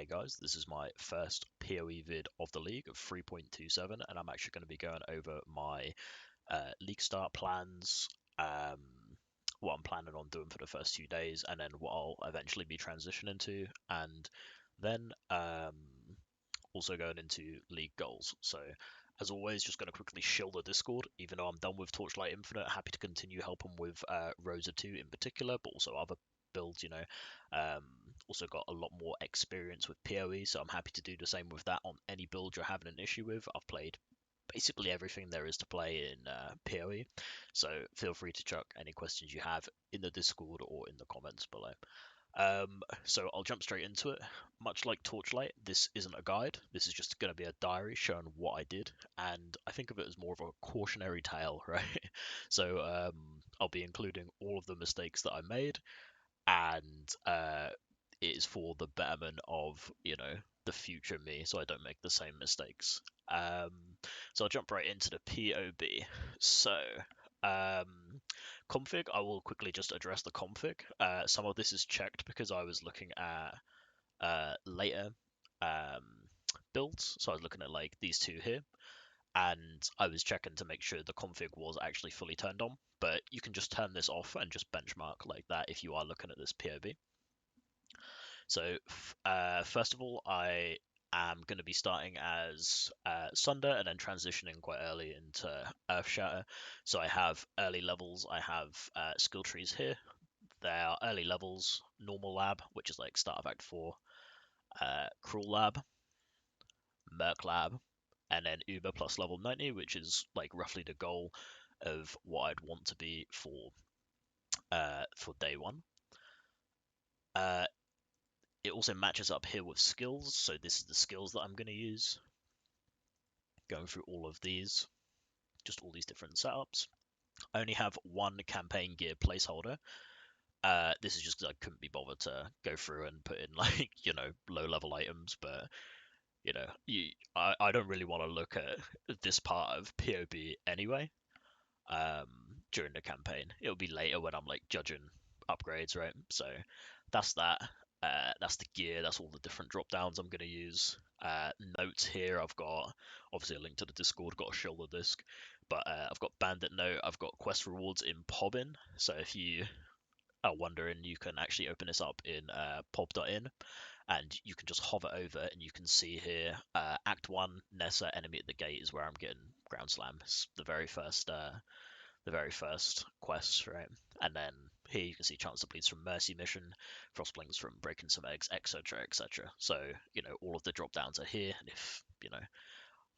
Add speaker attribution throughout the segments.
Speaker 1: Hey guys, this is my first PoE vid of the league of 3.27, and I'm actually going to be going over my league start plans, what I'm planning on doing for the first few days, and then what I'll eventually be transitioning to, and then also going into league goals. So, as always, just going to quickly shill the Discord, even though I'm done with Torchlight Infinite, happy to continue helping with Rosa 2 in particular, but also other builds, also got a lot more experience with PoE, so I'm happy to do the same with that on any build you're having an issue with. I've played basically everything there is to play in PoE, so feel free to chuck any questions you have in the Discord or in the comments below. So I'll jump straight into it. Much like Torchlight, this isn't a guide. This is just going to be a diary showing what I did, and I think of it as more of a cautionary tale, right? So I'll be including all of the mistakes that I made, and it is for the betterment of the future me, so I don't make the same mistakes. So I'll jump right into the POB. So config, I will quickly just address the config. Some of this is checked because I was looking at later builds, so I was looking at like these two here, and I was checking to make sure the config was actually fully turned on, but you can just turn this off and just benchmark like that if you are looking at this POB. So first of all, I am going to be starting as Sunder and then transitioning quite early into Earthshatter. So I have early levels, I have skill trees here. They are early levels, normal lab, which is like start of Act 4, cruel lab, merc lab, and then Uber plus level 90, which is like roughly the goal of what I'd want to be for day one. It also matches up here with skills, so this is the skills that I'm going to use. Going through all of these, just all these different setups. I only have one campaign gear placeholder. This is just because I couldn't be bothered to go through and put in like, low level items, but I don't really want to look at this part of POB anyway. During the campaign, it'll be later when I'm like judging upgrades, right? So that's that. That's the gear. That's all the different drop downs I'm going to use. Notes here. I've got obviously a link to the Discord. Got a shoulder disc, but I've got Bandit Note. I've got quest rewards in POBin. So if you are wondering, you can actually open this up in POB.in, and you can just hover over and you can see here Act 1 Nessa enemy at the gate is where I'm getting ground slam. It's the very first quest, right? And then here you can see chance to bleeds from Mercy mission, Frostblings from breaking some eggs, etc., etc. So all of the drop downs are here, and if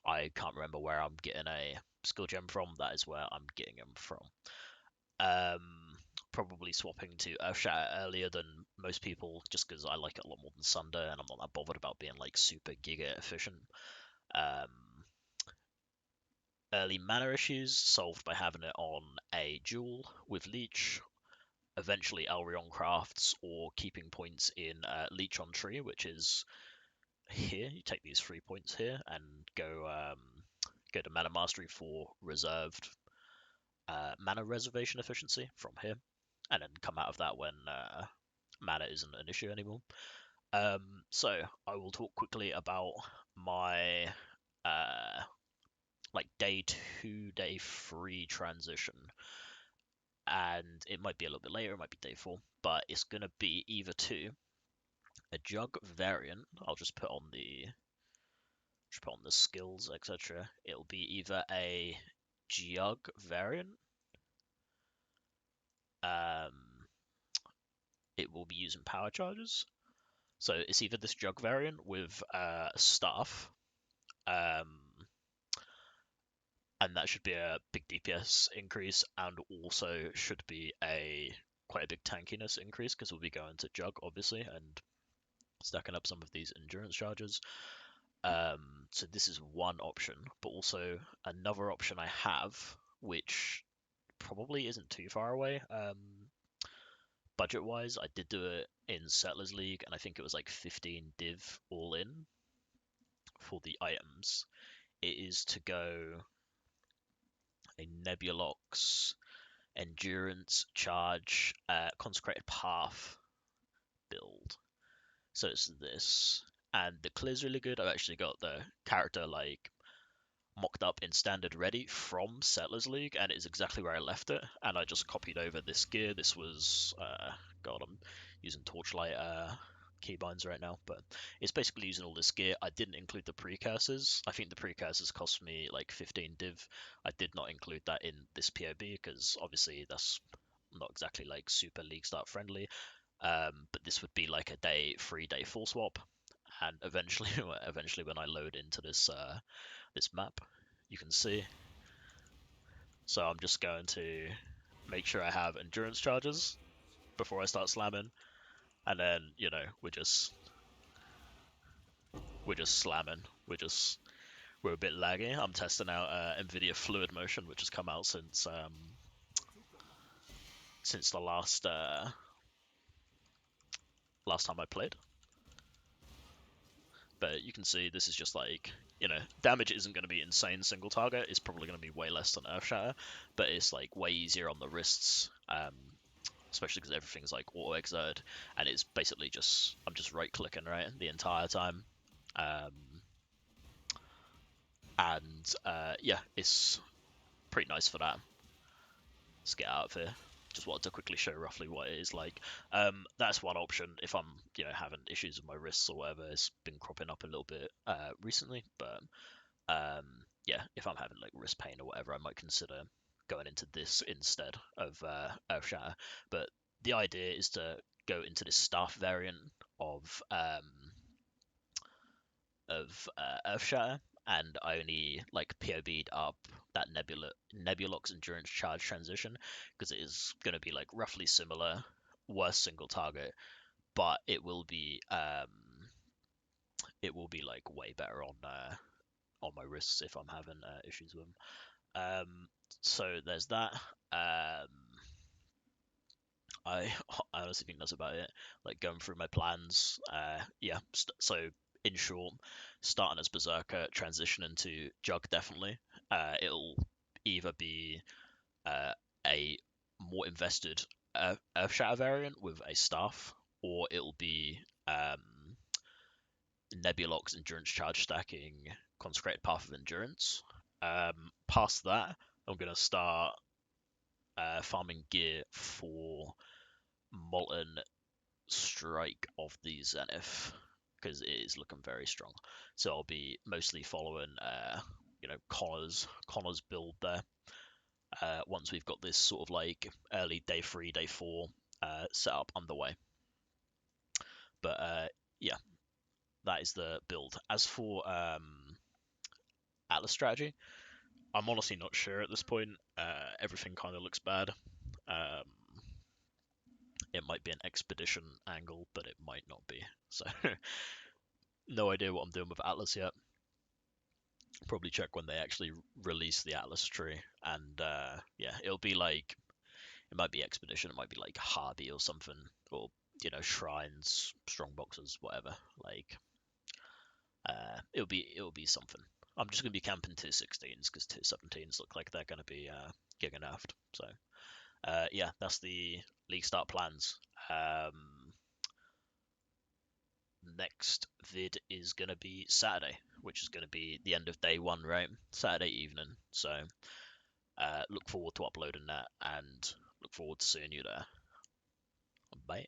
Speaker 1: I can't remember where I'm getting a skill gem from, that is where I'm getting them from. Probably swapping to Earthshatter earlier than most people, just because I like it a lot more than Sunder, and I'm not that bothered about being like super giga efficient. Early mana issues solved by having it on a duel with Leech, eventually Elrion crafts, or keeping points in Leech on Tree, which is here. You take these 3 points here and go to Mana Mastery for reserved mana reservation efficiency from here, and then come out of that when mana isn't an issue anymore. So I will talk quickly about my like day 2, day 3 transition, and it might be a little bit later, it might be day 4, but it's gonna be either to a jug variant. I'll just put on the skills, etc. It'll be either a jug variant. It will be using power charges. So it's either this jug variant with staff, and that should be a big DPS increase, and also should be quite a big tankiness increase because we'll be going to jug obviously and stacking up some of these endurance charges. So this is one option, but also another option I have, which probably isn't too far away. Budget wise, I did do it in Settlers League, and I think it was like 15 div all in for the items. It is to go a Nebulox, Endurance, Charge, Consecrated Path build. So it's this. and the clear's really good. I've actually got the character like mocked up in standard ready from Settlers League, and it is exactly where I left it. And I just copied over this gear. This was God, I'm using Torchlight keybinds right now, but it's basically using all this gear. I didn't include the precursors. I think the precursors cost me like 15 div. I did not include that in this POB because obviously that's not exactly like super league start friendly. But this would be like a day 3-day full swap, and eventually eventually when I load into this map, you can see. So I'm just going to make sure I have endurance charges before I start slamming, and then we're just slamming. We're a bit laggy. I'm testing out NVIDIA Fluid Motion, which has come out since the last time I played. But you can see this is just like, damage isn't going to be insane single target. It's probably going to be way less than Earthshatter, but it's like way easier on the wrists, especially because everything's like auto exert, and it's basically I'm just right clicking right the entire time, and yeah, it's pretty nice for that. Let's get out of here. Just wanted to quickly show roughly what it is like. That's one option if I'm having issues with my wrists or whatever. It's been cropping up a little bit recently, but yeah, if I'm having like wrist pain or whatever, I might consider going into this instead of Earthshatter. But the idea is to go into this staff variant of Earthshatter, and I only like POB'd up that Nebulox Endurance Charge transition because it is going to be like roughly similar, worse single target, but it will be like way better on my wrists if I'm having issues with them. So there's that. I honestly think that's about it. Like going through my plans. Yeah. So in short, starting as Berserker, transitioning to Jug definitely. It'll either be a more invested Earthshatter variant with a staff, or it'll be Nebulox Endurance Charge stacking Consecrated Path of Endurance. Past that, I'm gonna start farming gear for Molten Strike of the Zenith because it is looking very strong. So I'll be mostly following, Connor's build there. Once we've got this sort of like early day 3, day 4 setup underway. But yeah, that is the build. As for Atlas strategy, I'm honestly not sure at this point. Everything kind of looks bad. Um, it might be an expedition angle, but it might not be. So no idea what I'm doing with Atlas yet. Probably check when they actually release the Atlas tree, and yeah, it'll be like it might be expedition, it might be like Hardy or something, or shrines, strong boxes, whatever. Like it'll be something. I'm just gonna be camping 216s because 217s look like they're gonna be giga nerfed. So yeah, that's the league start plans. Next vid is going to be Saturday, which is going to be the end of day 1, right? Saturday evening. So look forward to uploading that and look forward to seeing you there. Bye.